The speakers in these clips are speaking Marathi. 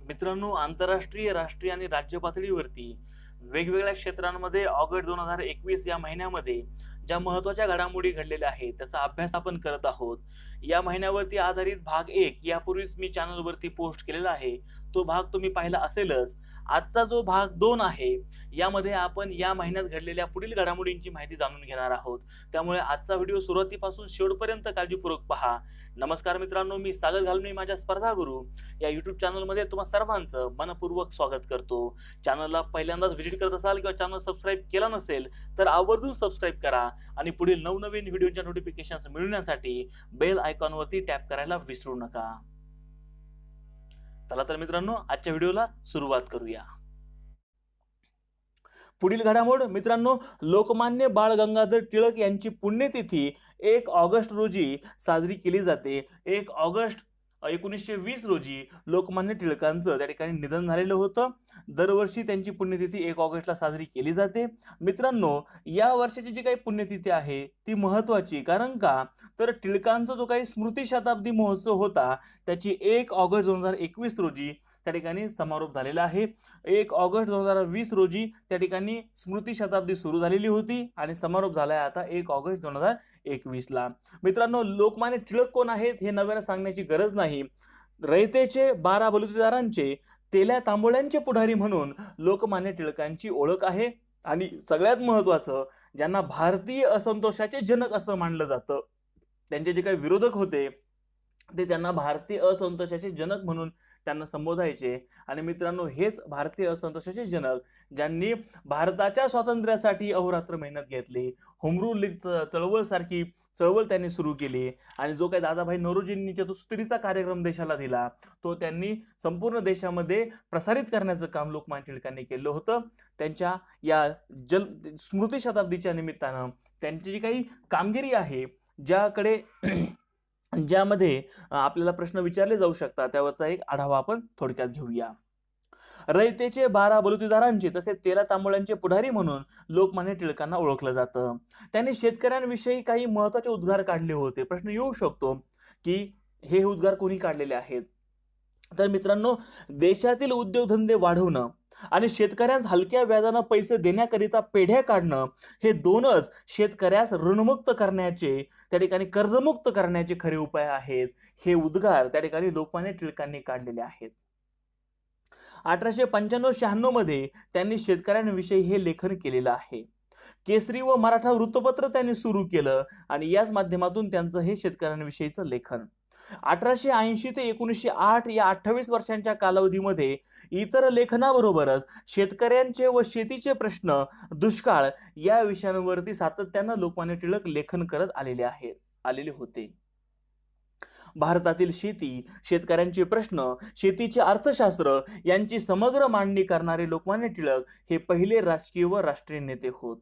मित्रांनो, आंतरराष्ट्रीय, राष्ट्रीय आणि राज्य पातळीवरती वेगवेगळ्या क्षेत्रांमध्ये ऑगस्ट 2021 या महिन्यामध्ये ज्या महत्त्वाच्या घडामोडी घडलेल्या आहेत त्याचा अभ्यास आपण करत आहोत. या महिन्यावरती आधारित भाग 1 यापूर्वीच मी चॅनलवरती पोस्ट केलेला आहे. तो भाग तुम्ही पाहिला असेलच. आजचा जो भाग 2 आहे यामध्ये आपण या महिन्यात घडलेल्या पुढील घडामोडींची माहिती जाणून घेणार आहोत. त्यामुळे आजचा व्हिडिओ सुरुवातीपासून शेवटपर्यंत काळजीपूर्वक पहा. नमस्कार मित्रांनो, मी सागर घालमे माझ्या स्पर्धा गुरु या YouTube चॅनलमध्ये तुम्हा सर्वांचं मनपूर्वक स्वागत करतो. चॅनलला पहिल्यांदाच व्हिजिट करत असाल किंवा चॅनल सबस्क्राईब केला नसेल तर आवर्जून सबस्क्राईब करा आणि पुढील नवनवीन व्हिडिओच्या नोटिफिकेशन्स मिळवण्यासाठी बेल आयकॉनवरती टॅप करायला विसरू नका. चला तर मित्रांनो, आजच्या व्हिडिओला सुरुवात करूया. पुढील घडामोड मित्रांनो, लोकमान्य बाळ गंगाधर टिळक यांची पुण्यतिथी 1 ऑगस्ट रोजी साजरी केली जाते. 1 ऑगस्ट 1920 रोजी लोकमान्य टिळकांचं त्या ठिकाणी निधन झालेलं होतं. दरवर्षी त्यांची पुण्यतिथी 1 ऑगस्टला साजरी केली जाते. मित्रांनो, या वर्षाची जी काही पुण्यतिथी आहे ती महत्वाची, कारण का तर टिळकांचा जो काही स्मृती शताब्दी महोत्सव होता त्याची 1 ऑगस्ट 2021 रोजी त्या ठिकाणी समारोप झालेला आहे. 1 ऑगस्ट 2020 रोजी त्या ठिकाणी स्मृती शताब्दी सुरू झालेली होती आणि समारोप झालाय आता 1 ऑगस्ट 2021 ला. मित्रांनो, लोकमान्य टिळक कोण आहेत हे नव्याने सांगण्याची गरज नाही. रयतेचे 12 बलुतेदारांचे तेल्या तांबोळ्यांचे पुढारी म्हणून लोकमान्य टिळकांची ओळख आहे. आणि सगळ्यात महत्वाचं, ज्यांना भारतीय असंतोषाचे जनक असं मानलं जातं, त्यांचे जे काही विरोधक होते ते त्यांना भारतीय असंतोषाचे जनक म्हणून त्यांना संबोधायचे. आणि मित्रांनो, हेच भारतीय असंतोषाचे जनक ज्यांनी भारताच्या स्वातंत्र्यासाठी अहोरात्र मेहनत घेतली. होमरूल लीग चळवळ सारखी चळवळ त्यांनी सुरू केली आणि जो काही दादाभाई नौरोजींनी चतुस्तरीचा कार्यक्रम देशाला दिला तो त्यांनी संपूर्ण देशामध्ये प्रसारित करण्याचं काम लोकमान्य टिळकांनी केलं होतं. त्यांच्या या स्मृती शताब्दीच्या निमित्तानं त्यांची जी काही कामगिरी आहे, ज्यामध्ये आपल्याला प्रश्न विचारले जाऊ शकतात, त्यावरचा एक आढावा आपण थोडक्यात घेऊया. रयतेचे 12 बलुतेदारांचे तसेच तेल्या तांबोळ्यांचे पुढारी म्हणून लोकमान्य टिळकांना ओळखलं जातं. त्यांनी शेतकऱ्यांविषयी काही महत्वाचे उद्गार काढले होते. प्रश्न येऊ शकतो की हे उद्गार कोणी काढलेले आहेत? तर मित्रांनो, देशातील उद्योगधंदे वाढवणं आणि शेतकऱ्यांस हलक्या व्याजानं पैसे देण्याकरिता पेढ्या काढणं हे दोनच शेतकऱ्यास ऋणमुक्त करण्याचे, त्या ठिकाणी कर्जमुक्त करण्याचे खरे उपाय आहेत. हे उद्गार त्या ठिकाणी लोकमान्य टिळकांनी काढलेले आहेत. 1895-96 मध्ये त्यांनी शेतकऱ्यांविषयी हे लेखन केलेलं आहे. केसरी व मराठा वृत्तपत्र त्यांनी सुरू केलं आणि याच माध्यमातून त्यांचं हे शेतकऱ्यांविषयीचं लेखन. 1880 ते 1908 या 28 वर्षांच्या कालावधीमध्ये इतर लेखनाबरोबरच शेतकऱ्यांचे व शेतीचे प्रश्न, दुष्काळ या विषयांवरती सातत्यानं लोकमान्य टिळक लेखन करत आलेले होते. भारतातील शेती, शेतकऱ्यांचे प्रश्न, शेतीचे अर्थशास्त्र यांची समग्र मांडणी करणारे लोकमान्य टिळक हे पहिले राजकीय व राष्ट्रीय नेते होत.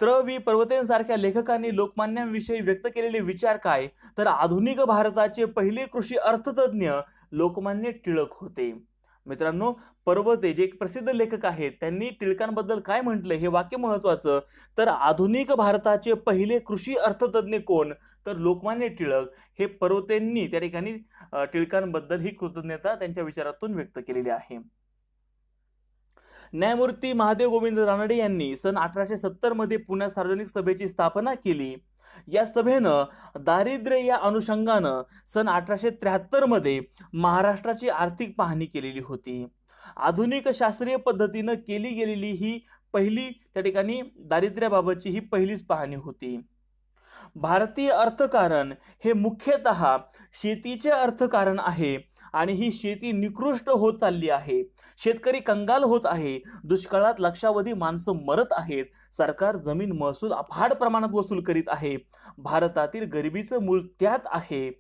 वि. पर्वतेंसारख्या लेखकांनी लोकमान्यांविषयी व्यक्त केलेले विचार काय, तर आधुनिक भारताचे पहिले कृषी अर्थतज्ञ लोकमान्य टिळक होते. मित्रांनो, पर्वते जे एक प्रसिद्ध लेखक आहेत त्यांनी टिळकांबद्दल काय म्हटलं हे वाक्य महत्वाचं. तर आधुनिक भारताचे पहिले कृषी अर्थतज्ञ कोण, तर लोकमान्य टिळक. हे पर्वतेंनी त्या ठिकाणी टिळकांबद्दल ही कृतज्ञता त्यांच्या विचारातून व्यक्त केलेली आहे. न्यायमूर्ती महादेव गोविंद रानडे यांनी सन 1870 मध्ये पुण्यात सार्वजनिक सभेची स्थापना केली. या सभेनं दारिद्र्य या अनुषंगानं सन 1873 मध्ये महाराष्ट्राची आर्थिक पाहणी केलेली होती. आधुनिक शास्त्रीय पद्धतीनं केली गेलेली ही पहिली त्या ठिकाणी दारिद्र्याबाबतची ही पहिलीच पाहणी होती. भारतीय अर्थकारण हे मुख्यतः शेतीचे अर्थकारण आहे आणि ही शेती निकृष्ट होत चालली आहे. शेतकरी कंगाल होत आहे. दुष्काळात लक्षावधी माणसं मरत आहेत. सरकार जमीन महसूल अफाट प्रमाणात वसूल करीत आहे. भारतातील गरिबीचं मूळ त्यात आहे.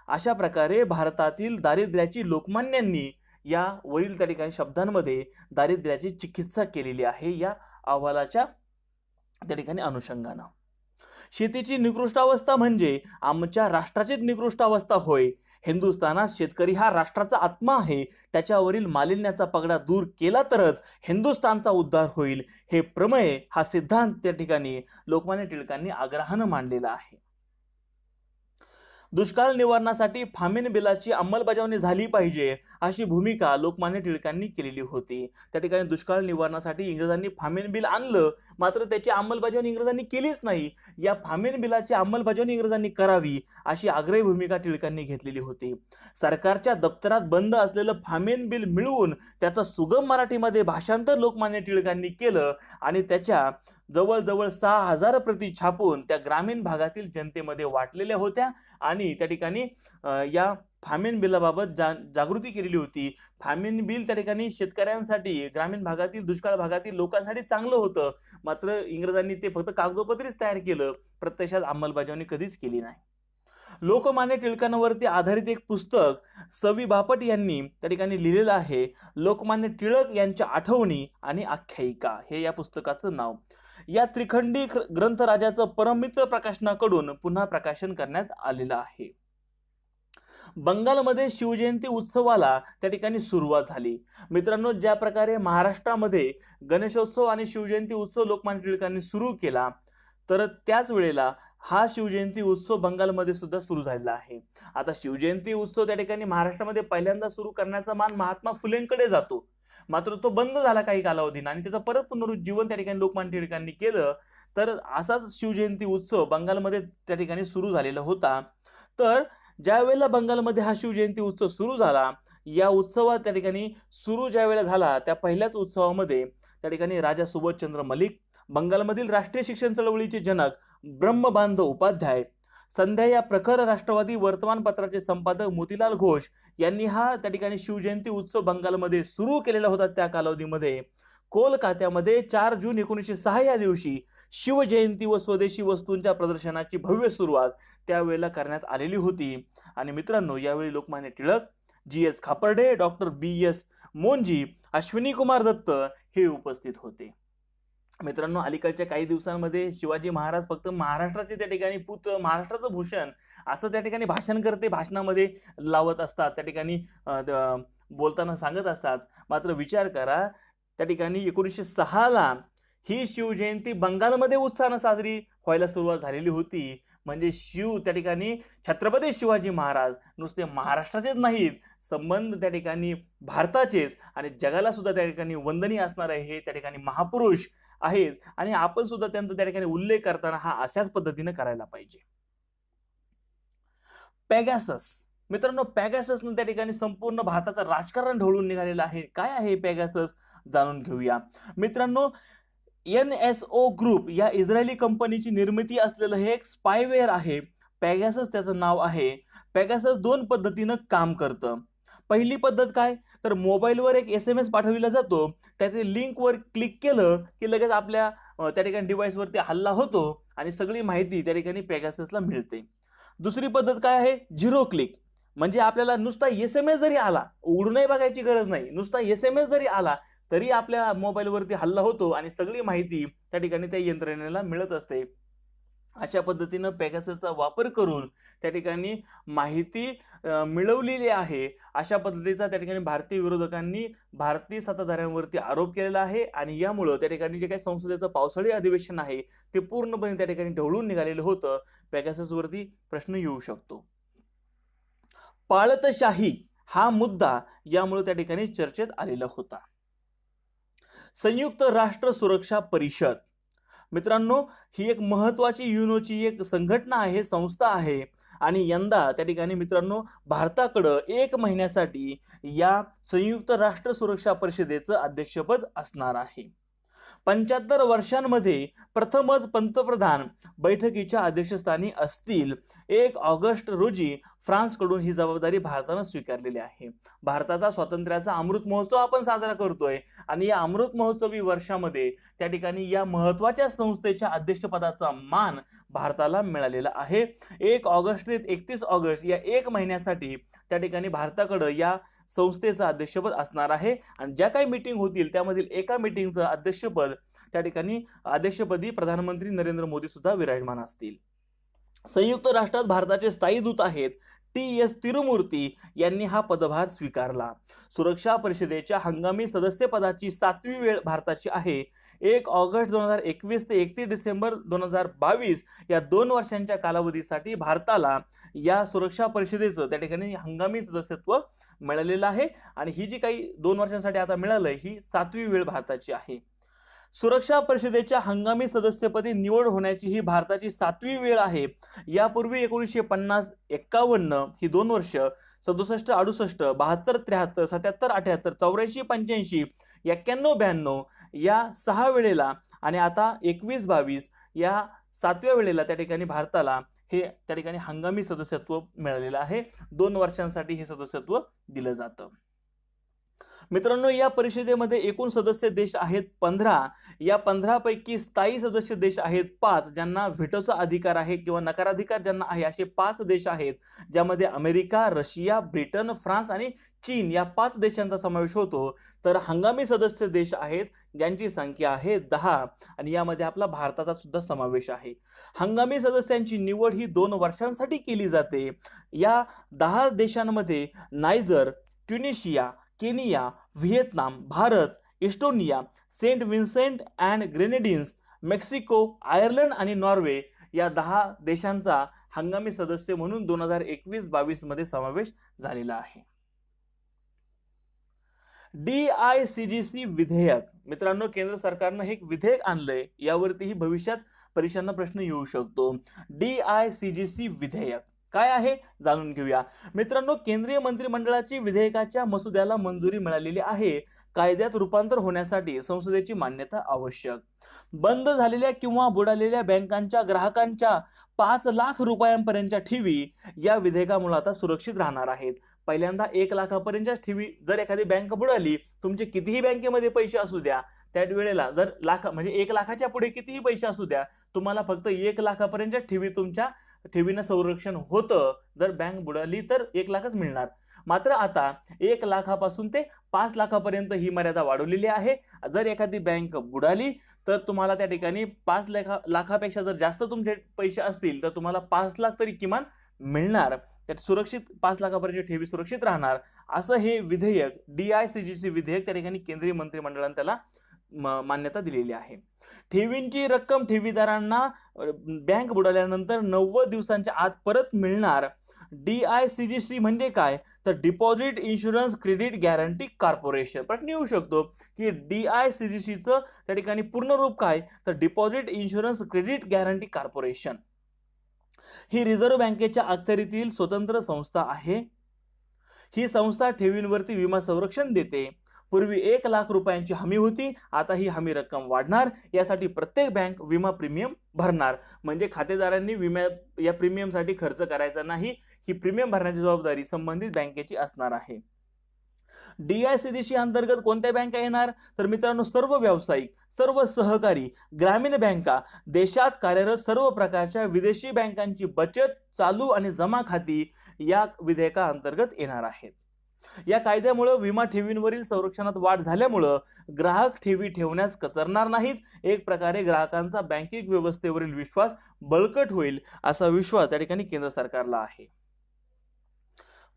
अशा प्रकारे भारतातील दारिद्र्याची लोकमान्यांनी या वरील त्या ठिकाणी शब्दांमध्ये दारिद्र्याची चिकित्सा केलेली आहे या अहवालाच्या त्या ठिकाणी अनुषंगानं. शेतीची निकृष्टावस्था म्हणजे आमच्या राष्ट्राचीच निकृष्टावस्था होय. हिंदुस्थानात शेतकरी हा राष्ट्राचा आत्मा आहे. त्याच्यावरील मालिन्याचा पगडा दूर केला तरच हिंदुस्थानचा उद्धार होईल. हे प्रमेय, हा सिद्धांत त्या ठिकाणी लोकमान्य टिळकांनी आग्रहानं मांडलेला आहे. दुष्काळ निवारणासाठी फामीन बिलाची अंमलबजावणी झाली पाहिजे अशी भूमिका लोकमान्य टिळकांनी केलेली होती. त्या ठिकाणी दुष्काळ निवारणासाठी इंग्रजांनी फामीन बिल आणलं, मात्र त्याची अंमलबजावणी इंग्रजांनी केलीच नाही. या फामीन बिलाची अंमलबजावणी इंग्रजांनी करावी अशी आग्रही भूमिका टिळकांनी घेतलेली होती. सरकारच्या दप्तरात बंद असलेलं फामीन बिल मिळवून त्याचं सुगम मराठीमध्ये भाषांतर लोकमान्य टिळकांनी केलं आणि त्याच्या जवळजवळ 6,000 प्रती छापून त्या ग्रामीण भागातील जनतेमध्ये वाटलेल्या होत्या आणि त्या ठिकाणी या फामीन बिलाबाबत जागृती केलेली होती. फामीन बिल त्या ठिकाणी शेतकऱ्यांसाठी, ग्रामीण भागातील, दुष्काळ भागातील लोकांसाठी चांगलं होतं, मात्र इंग्रजांनी ते फक्त कागदोपत्रीच तयार केलं, प्रत्यक्षात अंमलबजावणी कधीच केली नाही. लोकमान्य टिळकांवरती आधारित एक पुस्तक सवी बापट यांनी त्या ठिकाणी लिहिलेलं आहे, लोकमान्य टिळक यांच्या आठवणी आणि आख्यायिका, हे या पुस्तकाचं नाव. या त्रिखंडी ग्रंथराजाचं परममित्र प्रकाशनाकडून पुन्हा प्रकाशन करण्यात आलेलं आहे. बंगालमध्ये शिवजयंती उत्सवाला त्या ठिकाणी सुरुवात झाली. मित्रांनो, ज्या प्रकारे महाराष्ट्रामध्ये गणेशोत्सव आणि शिवजयंती उत्सव लोकमान्य टिळकांनी सुरू केला, तर त्याच वेळेला हा शिवजयंती उत्सव बंगालमध्ये सुद्धा सुरू झालेला आहे. आता शिवजयंती उत्सव त्या ठिकाणी महाराष्ट्रामध्ये पहिल्यांदा सुरू करण्याचा मान महात्मा फुलेंकडे जातो, मात्र तो बंद झाला काही कालावधीने आणि त्याचं परत पुनरुज्जीवन त्या ठिकाणी लोकमान्य टिळकांनी केलं. तर असाच शिवजयंती उत्सव बंगालमध्ये त्या ठिकाणी सुरू झालेला होता. तर ज्या वेळेला बंगालमध्ये हा शिवजयंती उत्सव सुरू झाला, या उत्सवात त्या ठिकाणी सुरू ज्या वेळेला झाला त्या पहिल्याच उत्सवामध्ये त्या ठिकाणी राजा सुबोधचंद्र मलिक, बंगालमधील राष्ट्रीय शिक्षण चळवळीचे जनक ब्रह्मबांधव उपाध्याय, संध्या या प्रखर राष्ट्रवादी वर्तमानपत्राचे संपादक मोतीलाल घोष यांनी हा त्या ठिकाणी शिवजयंती उत्सव बंगालमध्ये सुरू केलेला होता. त्या कालावधीमध्ये कोलकात्यामध्ये 4 जून 1906 या दिवशी शिवजयंती व स्वदेशी वस्तूंच्या प्रदर्शनाची भव्य सुरुवात त्यावेळेला करण्यात आलेली होती. आणि मित्रांनो, यावेळी Lokmanya Tilak, GS Khaparde, doctor BS Monjee, Ashwini Kumar Dutt हे उपस्थित होते. मित्रांनो, अलीकडच्या काही दिवसांमध्ये शिवाजी महाराज फक्त महाराष्ट्राचे त्या ठिकाणी पुत्र, महाराष्ट्राचं भूषण असं त्या ठिकाणी भाषण करते, भाषणामध्ये लावत असतात, त्या ठिकाणी बोलताना सांगत असतात. मात्र विचार करा, त्या ठिकाणी 1906ला ही शिवजयंती बंगालमध्ये उत्साहाने साजरी व्हायला सुरुवात झालेली होती. म्हणजे त्या ठिकाणी छत्रपती शिवाजी महाराज नुसते महाराष्ट्राचेच नाहीत, संबंध त्या ठिकाणी भारताचेच आणि जगाला सुद्धा त्या ठिकाणी वंदनीय असणारे हे त्या ठिकाणी महापुरुष आहेत आणि आपण सुद्धा त्यांचा त्या ठिकाणी उल्लेख करताना हा अशाच पद्धतीने करायला पाहिजे. पॅगासस, मित्रांनो, पॅगाससनं त्या ठिकाणी संपूर्ण भारताचं राजकारण ढवळून निघालेलं आहे. काय आहे पॅगासस, जाणून घेऊया. मित्रांनो, NSO ग्रुप या इस्रायली कंपनीची निर्मिती असलेलं हे एक स्पायवेअर आहे. पॅगासस त्याचं नाव आहे. पॅगासस 2 पद्धतीनं काम करतं. पहिली पद्धत काय, तर मोबाईलवर एक SMS पाठविला जातो, त्याचे लिंकवर क्लिक केलं की लगेच आपल्या त्या ठिकाणी डिव्हाइसवरती हल्ला होतो आणि सगळी माहिती त्या ठिकाणी पॅगाससला मिळते. दुसरी पद्धत काय आहे, 0 क्लिक, म्हणजे आपल्याला नुसता SMS जरी आला, उघडूनही बघायची गरज नाही, नुसता SMS जरी आला तरी आपल्या मोबाईलवरती हल्ला होतो आणि सगळी माहिती त्या ठिकाणी त्या यंत्रणेला मिळत असते. अशा पद्धतीनं पॅगाससचा वापर करून त्या ठिकाणी माहिती मिळवलेली आहे. अशा पद्धतीचा त्या ठिकाणी भारतीय विरोधकांनी भारतीय सत्ताधाऱ्यांवरती आरोप केलेला आहे आणि यामुळं त्या ठिकाणी जे काही संसदेचं पावसाळी अधिवेशन आहे ते पूर्णपणे त्या ठिकाणी ढवळून निघालेलं होतं. पॅगाससवरती प्रश्न येऊ शकतो. पाळतशाही हा मुद्दा यामुळे त्या ठिकाणी चर्चेत आलेला होता. संयुक्त राष्ट्र सुरक्षा परिषद, मित्रांनो, ही एक महत्वाची युनोची एक संघटना आहे, संस्था आहे आणि यंदा त्या ठिकाणी मित्रांनो भारताकडं 1 महिन्यासाठी या संयुक्त राष्ट्र सुरक्षा परिषदेचं अध्यक्षपद असणार आहे. 75 वर्षांमध्ये प्रथमच पंतप्रधान बैठकीच्या अध्यक्षस्थानी असतील. 1 ऑगस्ट रोजी फ्रान्सकडून ही जबाबदारी भारतानं स्वीकारलेली आहे. भारताचा स्वातंत्र्याचा अमृत महोत्सव आपण साजरा करतोय आणि या अमृत महोत्सवी वर्षामध्ये त्या ठिकाणी या महत्वाच्या संस्थेच्या अध्यक्षपदाचा मान भारताला मिळालेला आहे. 1 ऑगस्ट ते 31 ऑगस्ट या 1 महिन्यासाठी त्या ठिकाणी भारताकडे या संस्थेचं अध्यक्षपद असणार आहे आणि ज्या काही मीटिंग होतील त्यामधील एका मीटिंगचं अध्यक्षपद त्या ठिकाणी अध्यक्षपदी प्रधानमंत्री नरेंद्र मोदी सुद्धा विराजमान असतील. संयुक्त राष्ट्रात भारताचे स्थायी दूत आहेत TS तिरुमूर्ती यांनी हा पदभार स्वीकारला. सुरक्षा परिषदेच्या हंगामी सदस्यपदाची 7वी वेळ भारताची आहे. 1 ऑगस्ट 2021 ते 31 डिसेंबर 2022 या 2 वर्षांच्या कालावधीसाठी भारताला या सुरक्षा परिषदेचं त्या ठिकाणी हंगामी सदस्यत्व मिळालेलं आहे आणि ही जी काही 2 वर्षांसाठी आता मिळालंय ही 7वी वेळ भारताची आहे. सुरक्षा परिषदेच्या हंगामी सदस्यपदी निवड होण्याची ही भारताची 7वी वेळ आहे. यापूर्वी 1950-51 ही 2 वर्ष, 67-68, 72-73, 77-78, 84-85, 91-92 या 6 वेळेला आणि आता 21-22 या 7व्या वेळेला त्या ठिकाणी भारताला हे त्या ठिकाणी हंगामी सदस्यत्व मिळालेलं आहे. 2 वर्षांसाठी हे सदस्यत्व दिलं जातं. मित्रांनो, या परिषदेमध्ये एकूण सदस्य देश आहेत 15. या 15 पैकी स्थायी सदस्य देश आहेत 5, ज्यांना व्हेटोचा अधिकार आहे किंवा नकाराधिकार ज्यांना आहे असे 5 देश आहेत, ज्यामध्ये अमेरिका, रशिया, ब्रिटन, फ्रान्स आणि चीन या 5 देशांचा समावेश होतो. तर हंगामी सदस्य देश आहेत ज्यांची संख्या आहे 10 आणि यामध्ये आपला भारताचा सुद्धा समावेश आहे. हंगामी सदस्यांची निवड ही 2 वर्षांसाठी केली जाते. या 10 देशांमध्ये Niger, Tunisia, Kenya, Vietnam, Bharat, Estonia, Saint Vincent and Grenadines, Mexico, Ireland आणि नॉर्वे या 10 देशांचा हंगामी सदस्य म्हणून 2021-22 मध्ये समावेश झालेला आहे. DICGC विधेयक. मित्रांनो, केंद्र सरकारनं हे एक विधेयक आणलंय, यावरतीही भविष्यात परीक्षांना प्रश्न येऊ शकतो. DICGC विधेयक काय आहे जाणून घेऊया. मित्रांनो, केंद्रीय मंत्रिमंडळाची विधेयकाच्या मसुद्याला मंजुरी मिळालेली आहे. कायद्यात रूपांतर होण्यासाठी संसदेची मान्यता आवश्यक. बंद झालेल्या किंवा बुडालेल्या बँकांच्या ग्राहकांच्या 5 लाख रुपयांपर्यंतच्या ठेवी या विधेयकामुळे आता सुरक्षित राहणार आहेत. पहिल्यांदा 1 लाखापर्यंतच्या ठेवी, जर एखादी बँक बुडाली, तुमचे कितीही बँकेमध्ये पैसे असू द्या, त्या वेळेला जर म्हणजे 1 लाखाच्या पुढे कितीही पैसे असू द्या, तुम्हाला फक्त 1 लाखापर्यंतच्या ठेवी तुमच्या ठेवीनं संरक्षण होतं. जर बँक बुडाली तर 1 लाखच मिळणार. मात्र आता 1 लाखापासून ते 5 लाखापर्यंत ही मर्यादा वाढवलेली आहे. जर एखादी बँक बुडाली तर तुम्हाला त्या ठिकाणी 5 लाखापेक्षा जर जास्त तुमचे पैसे असतील तर तुम्हाला 5 लाख तरी किमान मिळणार. त्यात सुरक्षित 5 लाखापर्यंत ठेवी सुरक्षित राहणार. असं हे विधेयक, DICGC विधेयक, त्या ठिकाणी केंद्रीय मंत्रिमंडळाने त्याला मान्यता दिलेली आहे. ठेवींची रक्कम ठेवीदारांना बँक बुडाल्यानंतर 90 दिवसांच्या आत परत मिळणार. DICGC म्हणजे काय, तर deposit insurance credit guarantee corporation. प्रश्न येऊ शकतो की DICGCचं त्या ठिकाणी पूर्ण रूप काय, तर deposit insurance credit guarantee corporation. ही रिझर्व्ह बँकेच्या अखत्यारीतील स्वतंत्र संस्था आहे. ही संस्था ठेवींवरती विमा संरक्षण देते. पूर्वी 1 लाख रुपयांची हमी होती, आता ही हमी रक्कम वाढणार. यासाठी प्रत्येक बँक विमा प्रीमियम भरणार. म्हणजे खातेदारांनी या प्रीमियमसाठी खर्च करायचा नाही. ही प्रीमियम भरण्याची जबाबदारी संबंधित बँकेची असणार आहे. DICGC अंतर्गत कोणत्या बँका येणार, तर मित्रांनो, सर्व व्यावसायिक, सर्व सहकारी, ग्रामीण बँका, देशात कार्यरत सर्व प्रकारच्या विदेशी बँकांची बचत, चालू आणि जमा खाती या विधेयका अंतर्गत येणार आहेत. या कायद्यामुळे विमा ठेवींवरील संरक्षणात वाढ झाल्यामुळे ग्राहक ठेवी ठेवण्यास कचरणार नाहीत. एक प्रकारे ग्राहकांचा बँकिंग व्यवस्थेवरील विश्वास बळकट होईल, असा विश्वास त्या ठिकाणी केंद्र सरकारला आहे.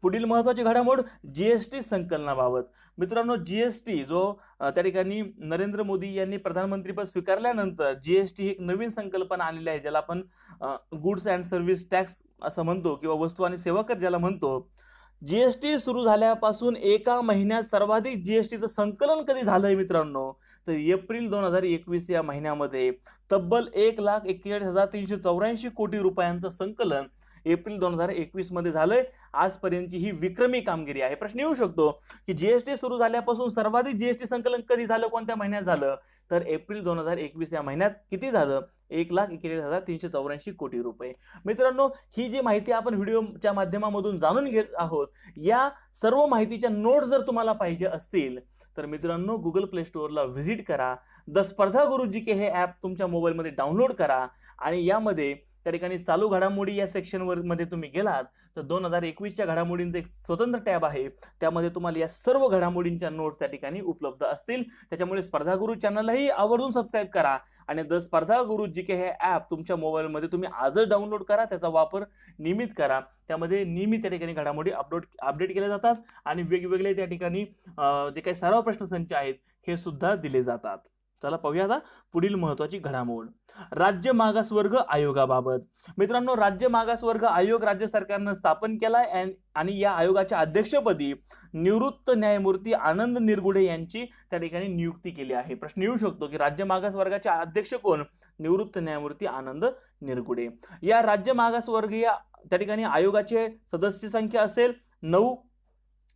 पुढील महत्त्वाची घडामोड GST संकलनाबाबत. मित्रांनो, GST जो त्या ठिकाणी नरेंद्र मोदी यांनी प्रधानमंत्रीपद स्वीकारल्यानंतर GST ही एक नवीन संकल्पना आलेली आहे, ज्याला आपण गुड्स अँड सर्व्हिस टॅक्स असं म्हणतो किंवा वस्तू आणि सेवा कर ज्याला म्हणतो. GST सुरू झाल्यापासून एका महिन्यात सर्वाधिक GSTचं संकलन कधी झालंय मित्रांनो, तर एप्रिल 2021 या महिन्यामध्ये तब्बल 1,41,384 कोटी रुपयांचं संकलन एप्रिल 2021 मध्ये झालंय. आजपर्यंतची ही विक्रमी कामगिरी आहे. प्रश्न येऊ शकतो की GST सुरू झाल्यापासून सर्वाधिक GST संकलन कधी झालं, कोणत्या महिन्यात झालं, तर एप्रिल 2021 या महिन्यात किती झालं, 1,41,384 कोटी रुपये. मित्रांनो, ही जी माहिती आपण व्हिडिओच्या माध्यमामधून जाणून घेत आहोत, या सर्व माहितीच्या नोट्स जर तुम्हाला पाहिजे असतील तर मित्रांनो, गुगल प्ले स्टोअरला व्हिजिट करा. द स्पर्धा गुरुजी के हे ॲप तुमच्या मोबाईलमध्ये डाउनलोड करा आणि यामध्ये त्या ठिकाणी चालू घडामोडी या सेक्शनवर मध्ये तुम्ही गेलात तर 2024च्या घडामोडींचं एक स्वतंत्र टॅब आहे, त्यामध्ये तुम्हाला या सर्व घडामोडींच्या नोट्स त्या ठिकाणी उपलब्ध असतील. त्याच्यामुळे स्पर्धा गुरु चॅनलही आवर्जून सबस्क्राईब करा आणि द स्पर्धा गुरु GK हे ॲप तुमच्या मोबाईलमध्ये तुम्ही आजच डाउनलोड करा, त्याचा वापर नियमित करा. त्यामध्ये नियमित त्या ठिकाणी घडामोडी अपडेट केल्या जातात आणि वेगवेगळे त्या ठिकाणी जे काही सराव प्रश्नसंच आहेत हे सुद्धा दिले जातात. चला पाहूया आता पुढील महत्त्वाची घडामोड. राज्य मागासवर्ग आयोगाबाबत. मित्रांनो, राज्य मागासवर्ग आयोग राज्य सरकारनं स्थापन केलाय आणि या आयोगाच्या अध्यक्षपदी निवृत्त न्यायमूर्ती आनंद निरगुडे यांची त्या ठिकाणी नियुक्ती केली आहे. प्रश्न येऊ शकतो की राज्य मागासवर्गाचे अध्यक्ष कोण? निवृत्त न्यायमूर्ती आनंद निरगुडे. या राज्य मागासवर्गीय त्या ठिकाणी आयोगाचे सदस्य संख्या असेल 9.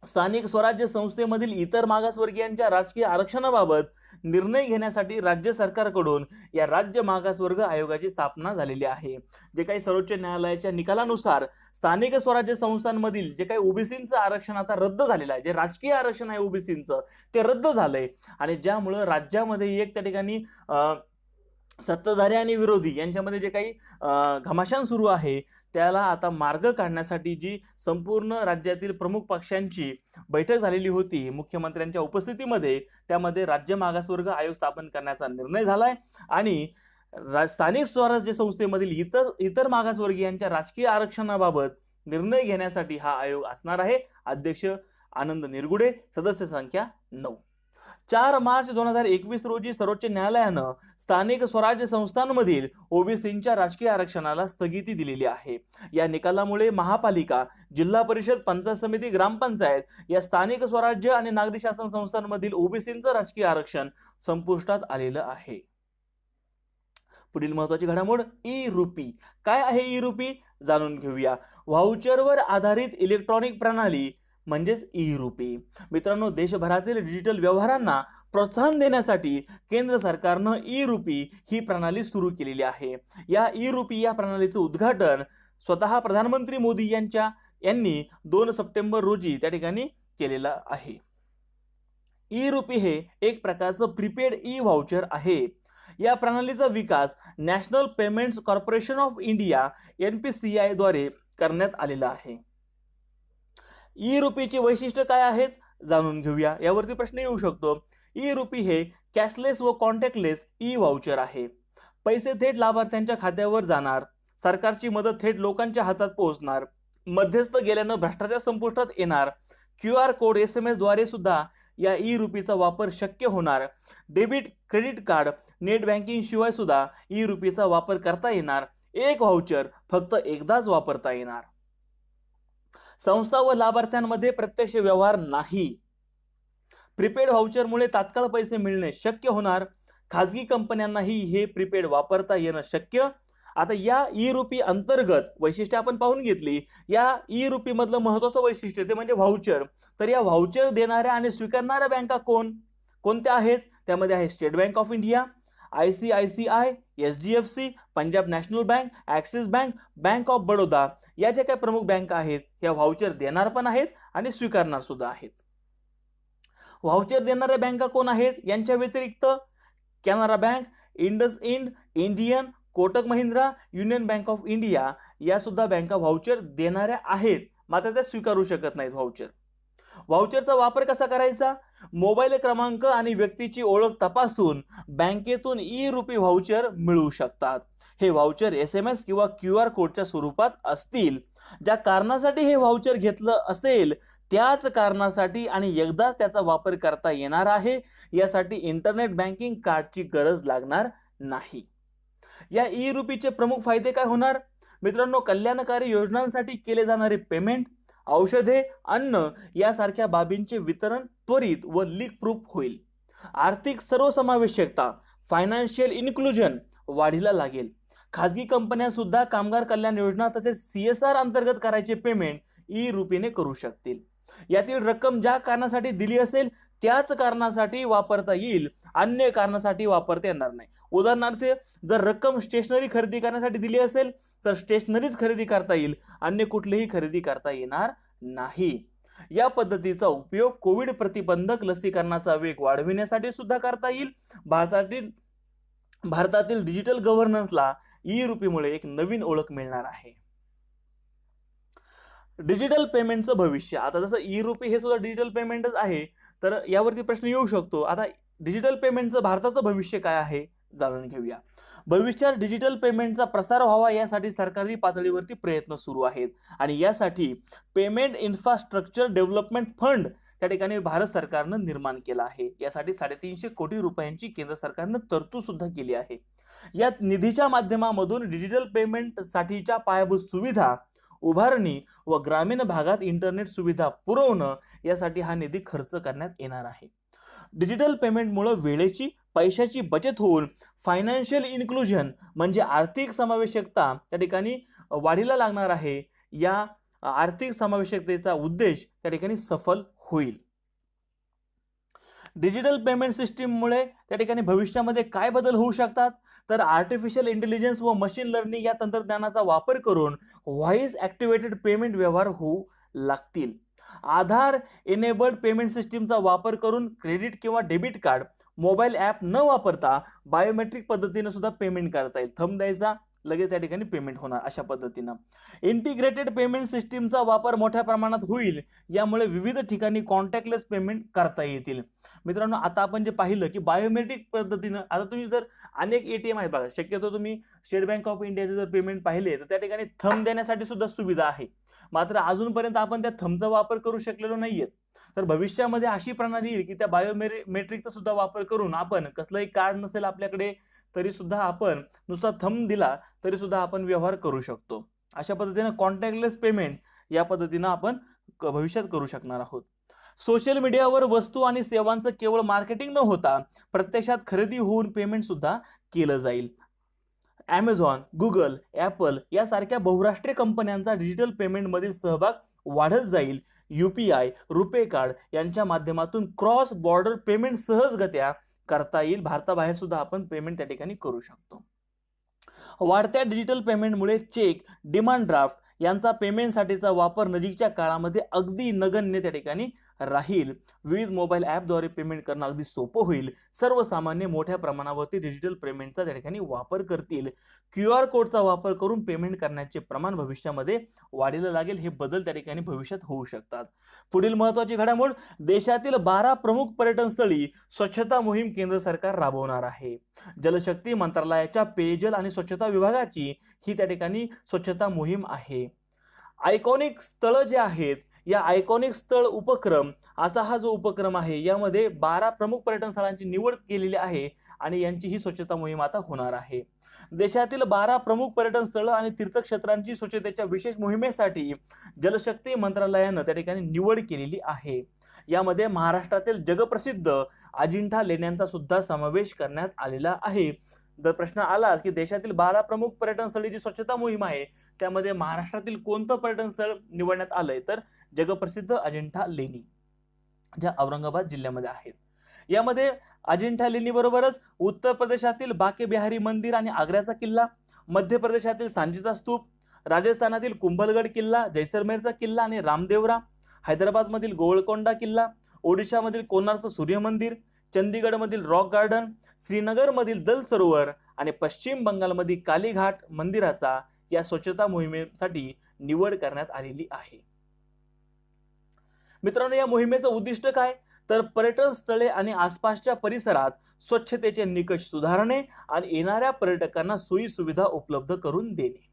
स्थानिक स्वराज्य संस्थेमधील इतर मागासवर्गीयांच्या राजकीय आरक्षणाबाबत निर्णय घेण्यासाठी राज्य सरकारकडून या राज्य मागासवर्ग आयोगाची स्थापना झालेली आहे. जे काही सर्वोच्च न्यायालयाच्या निकालानुसार स्थानिक स्वराज्य संस्थांमधील जे काही ओबीसींचं आरक्षण आता रद्द झालेलं आहे, जे राजकीय आरक्षण आहे ओबीसींचं ते रद्द झालंय आणि ज्यामुळे राज्यामध्ये एक त्या ठिकाणी सत्ताधारी आणि विरोधी यांच्यामध्ये जे काही घमासान सुरू आहे त्याला आता मार्ग काढण्यासाठी जी संपूर्ण राज्यातील प्रमुख पक्षांची बैठक झालेली होती मुख्यमंत्र्यांच्या उपस्थितीमध्ये, त्यामध्ये राज्य मागासवर्ग आयोग स्थापन करण्याचा निर्णय झालाय आणि स्थानिक स्वराज्य संस्थेमधील इतर मागासवर्गीयांच्या राजकीय आरक्षणाबाबत निर्णय घेण्यासाठी हा आयोग असणार आहे. अध्यक्ष आनंद निरगुडे, सदस्य संख्या 9. 4 मार्च 2021 रोजी सर्वोच्च न्यायालयानं स्थानिक स्वराज्य संस्थांमधील ओबीसींच्या राजकीय आरक्षणाला स्थगिती दिलेली आहे. या निकालामुळे महापालिका, जिल्हा परिषद, पंचायत समिती, ग्रामपंचायत या स्थानिक स्वराज्य आणि नागरी शासन संस्थांमधील ओबीसींचं राजकीय आरक्षण संपुष्टात आलेलं आहे. पुढील महत्त्वाची घडामोड ई-रुपी. काय आहे ई-रुपी जाणून घेऊया. व्हाउचरवर आधारित इलेक्ट्रॉनिक प्रणाली म्हणजेच ई-रुपी. मित्रांनो, देशभरातील डिजिटल व्यवहारांना प्रोत्साहन देण्यासाठी केंद्र सरकारनं ई-रुपी ही प्रणाली सुरू केलेली आहे. या ई-रुपी या प्रणालीचं उद्घाटन स्वतः प्रधानमंत्री मोदी यांनी 2 सप्टेंबर रोजी त्या ठिकाणी केलेलं आहे. ई-रुपी हे एक प्रकारचं प्रीपेड ई व्हाउचर आहे. या प्रणालीचा विकास national payments corporation of India NPCI द्वारे करण्यात आलेला आहे. ई-रुपीची वैशिष्ट्य काय आहेत जाणून घेऊया. यावरती प्रश्न येऊ शकतो. ई-रुपी हे कॅशलेस व कॉन्टॅक्टलेस ई व्हाउचर आहे. पैसे थेट लाभार्थ्यांच्या खात्यावर जाणार, सरकारची मदत थेट लोकांच्या हातात पोहोचणार, मध्यस्थ गेल्यानं भ्रष्टाचार संपुष्टात येणार, QR कोड SMS द्वारे सुद्धा या ई-रुपीचा वापर शक्य होणार, debit credit card net banking शिवाय सुद्धा ई-रुपीचा वापर करता येणार, एक व्हाउचर फक्त एकदाच वापरता येणार. संस्था व लाभार्थ्यांमध्ये प्रत्यक्ष व्यवहार नाही. प्रीपेड व्हाउचरमुळे तात्काळ पैसे मिळणे शक्य होणार. खाजगी कंपन्यांनाही हे प्रीपेड वापरता येणं शक्य. आता या ई-रुपी अंतर्गत वैशिष्ट्य आपण पाहून घेतली. या ई-रुपी मधलं महत्त्वाचं वैशिष्ट्य ते म्हणजे व्हाउचर. तर या व्हाउचर देणाऱ्या आणि स्वीकारणाऱ्या बँका कोणत्या आहेत? त्यामध्ये आहे state bank of India, ICICI, SDFC, Punjab national bank, axis bank, bank of Baroda या ज्या काही प्रमुख बँका आहेत त्या व्हाउचर देणार पण आहेत आणि स्वीकारणार सुद्धा आहेत. व्हाउचर देणाऱ्या बँका कोण आहेत? यांच्या व्यतिरिक्त Canara bank, IndusInd, Indian, Kotak Mahindra, union bank of India या सुद्धा बँका व्हाउचर देणाऱ्या आहेत, मात्र त्या स्वीकारू शकत नाहीत व्हाउचर. व्हाउचरचा वापर कसा करायचा? मोबाईल क्रमांक आणि व्यक्तीची ओळख तपासून बँकेतून ई-रुपी व्हाउचर मिळू शकतात. हे व्हाउचर SMS किंवा QR कोडच्या स्वरूपात असतील. ज्या कारणासाठी हे व्हाउचर घेतलं असेल त्याच कारणासाठी आणि एकदाच त्याचा वापर करता येणार आहे. यासाठी इंटरनेट बँकिंग कार्डची गरज लागणार नाही. या ई-रुपीचे प्रमुख फायदे काय होणार? मित्रांनो, कल्याणकारी योजनांसाठी केले जाणारे पेमेंट, औषधे, अन्न यासारख्या बाबींचे वितरण त्वरित व लीक प्रूफ होईल. आर्थिक सर्वसमावेशकता, फायनान्शियल इन्क्लुजन वाढीला लागेल. खाजगी कंपन्या सुद्धा कामगार कल्याण योजना तसेच CSR अंतर्गत करायचे पेमेंट ई-रुपीने करू शकतील. यातील रक्कम ज्या कारणासाठी दिली असेल त्याच कारणासाठी वापरता येईल, अन्य कारणासाठी वापरता येणार नाही. उदाहरणार्थ, जर रक्कम स्टेशनरी खरेदी करण्यासाठी दिली असेल तर स्टेशनरीच खरेदी करता येईल, अन्य कुठलीही खरेदी करता येणार नाही. या पद्धतीचा उपयोग कोविड प्रतिबंधक लसीकरणाचा वेग वाढविण्यासाठी सुद्धा करता येईल. भारतातील डिजिटल गव्हर्नन्सला ई-रुपीमुळे एक नवीन ओळख मिळणार आहे. डिजिटल पेमेंटचं भविष्य. आता जसं ई-रुपी हे सुद्धा डिजिटल पेमेंटच आहे, तर यावरती प्रश्न येऊ शकतो. आता डिजिटल पेमेंटचं भारताचं भविष्य काय आहे जाणून घेऊया. भविष्यात डिजिटल पेमेंटचा प्रसार व्हावा यासाठी सरकारी पातळीवरती प्रयत्न सुरू आहेत आणि यासाठी पेमेंट इन्फ्रास्ट्रक्चर डेव्हलपमेंट फंड त्या ठिकाणी भारत सरकारनं निर्माण केला आहे. यासाठी 350 कोटी रुपयांची केंद्र सरकारनं तरतूद सुद्धा केली आहे. या निधीच्या माध्यमामधून डिजिटल पेमेंट साठीच्या पायाभूत सुविधा उभारणी व ग्रामीण भागात इंटरनेट सुविधा पुरवणं यासाठी हा निधी खर्च करण्यात येणार आहे. डिजिटल पेमेंटमुळे वेळेची पैशाची बचत होऊन फायनान्शियल इन्क्लुजन म्हणजे आर्थिक समावेशकता त्या ठिकाणी वाढीला लागणार आहे. या आर्थिक समावेशकतेचा उद्देश त्या ठिकाणी सफल होईल. डिजिटल पेमेंट सिस्टीममुळे त्या ठिकाणी भविष्यामध्ये काय बदल होऊ शकतात, तर आर्टिफिशियल इंटेलिजन्स व मशीन लर्निंग या तंत्रज्ञानाचा वापर करून व्हॉइस ॲक्टिव्हेटेड पेमेंट व्यवहार होऊ लागतील. आधार एनेबल्ड पेमेंट सिस्टीमचा वापर करून क्रेडिट किंवा डेबिट कार्ड, मोबाईल ॲप न वापरता बायोमेट्रिक पद्धतीने सुद्धा पेमेंट करता येईल. थंब द्यायचा, लगेच त्या ठिकाणी पेमेंट होणार. अशा पद्धतीनं इंटिग्रेटेड पेमेंट सिस्टीमचा वापर मोठ्या प्रमाणात होईल. यामुळे विविध ठिकाणी कॉन्टॅक्टलेस पेमेंट करता येतील. मित्रांनो, आता आपण जे पाहिलं की बायोमेट्रिक पद्धतीनं, आता तुम्ही जर अनेक ATM आहेत बघा, शक्यतो तुम्ही स्टेट बँक ऑफ इंडियाचे जर पेमेंट पाहिले तर त्या ठिकाणी थंब देण्यासाठी सुद्धा सुविधा आहे. मात्र अजूनपर्यंत आपण त्या थंबचा वापर करू शकलेलो नाहीये. तर भविष्यामध्ये अशी प्रणाली येईल की त्या बायोमेट्रिकचा सुद्धा वापर करून आपण कसलंही कार्ड नसेल आपल्याकडे तरी सुद्धा आपण नुसता थंब दिला तरी सुद्धा आपण व्यवहार करू शकतो. अशा पद्धतीने कॉन्टॅक्टलेस पेमेंट या पद्धतीनं आपण भविष्यात करू शकणार आहोत. सोशल मीडियावर वस्तू आणि सेवांचं केवळ मार्केटिंग न होता प्रत्यक्षात खरेदी होऊन पेमेंट सुद्धा केलं जाईल. ॲमेझॉन, गुगल, ॲपल यासारख्या बहुराष्ट्रीय कंपन्यांचा डिजिटल पेमेंटमधील सहभाग वाढत जाईल. UPI, रुपे कार्ड यांच्या माध्यमातून क्रॉस बॉर्डर पेमेंट सहजगत्या करता येईल. भारताबाहेर सुद्धा आपण पेमेंट त्या ठिकाणी करू शकतो. वाढत्या डिजिटल पेमेंटमुळे चेक, डिमांड ड्राफ्ट यांचा पेमेंटसाठीचा वापर नजीकच्या काळामध्ये अगदी नगण्य त्या ठिकाणी राहील. विविध मोबाईल ॲपद्वारे पेमेंट करणं अगदी सोपं होईल. सर्वसामान्य मोठ्या प्रमाणावरती डिजिटल पेमेंटचा त्या ठिकाणी वापर करतील. QR कोडचा वापर करून पेमेंट करण्याचे प्रमाण भविष्यामध्ये वाढीला लागेल. हे बदल त्या ठिकाणी भविष्यात होऊ शकतात. पुढील महत्त्वाची घडामोड, देशातील 12 प्रमुख पर्यटन स्थळी स्वच्छता मोहीम केंद्र सरकार राबवणार आहे. जलशक्ती मंत्रालयाच्या पेयजल आणि स्वच्छता विभागाची ही त्या ठिकाणी स्वच्छता मोहीम आहे. आयकॉनिक स्थळं जे आहेत, या आयकॉनिक स्थळ उपक्रम असा हा जो उपक्रम आहे, यामध्ये 12 प्रमुख पर्यटन स्थळांची निवड केलेली आहे आणि यांची ही स्वच्छता मोहीम आता होणार आहे. देशातील 12 प्रमुख पर्यटन स्थळं आणि तीर्थक्षेत्रांची स्वच्छतेच्या विशेष मोहिमेसाठी जलशक्ती मंत्रालयानं त्या ठिकाणी निवड केलेली आहे. यामध्ये महाराष्ट्रातील जगप्रसिद्ध अजिंठा लेण्यांचा सुद्धा समावेश करण्यात आलेला आहे. जर प्रश्न आला की देशातील 12 प्रमुख पर्यटन स्थळी जी स्वच्छता मोहीम आहे त्यामध्ये महाराष्ट्रातील कोणतं पर्यटन स्थळ निवडण्यात आलंय, तर जगप्रसिद्ध अजिंठा लेणी ज्या औरंगाबाद जिल्ह्यामध्ये आहेत. यामध्ये अजिंठा लेणी बरोबरच उत्तर प्रदेशातील बाके बिहारी मंदिर आणि आग्र्याचा किल्ला, मध्य प्रदेशातील सांचीचा स्तूप, राजस्थानातील कुंभलगड किल्ला, जैसलमेरचा किल्ला आणि रामदेवरा, हैदराबादमधील गोळकोंडा किल्ला, ओडिशामधील कोणार्कचं सूर्य मंदिर, चंदीगडमधील रॉक गार्डन, श्रीनगरमधील दल सरोवर आणि पश्चिम बंगालमधील कालीघाट मंदिराचा या स्वच्छता मोहिमेसाठी निवड करण्यात आलेली आहे. मित्रांनो, या मोहिमेचं उद्दिष्ट काय, तर पर्यटन स्थळे आणि आसपासच्या परिसरात स्वच्छतेचे निकष सुधारणे आणि येणाऱ्या पर्यटकांना सोयी सुविधा उपलब्ध करून देणे.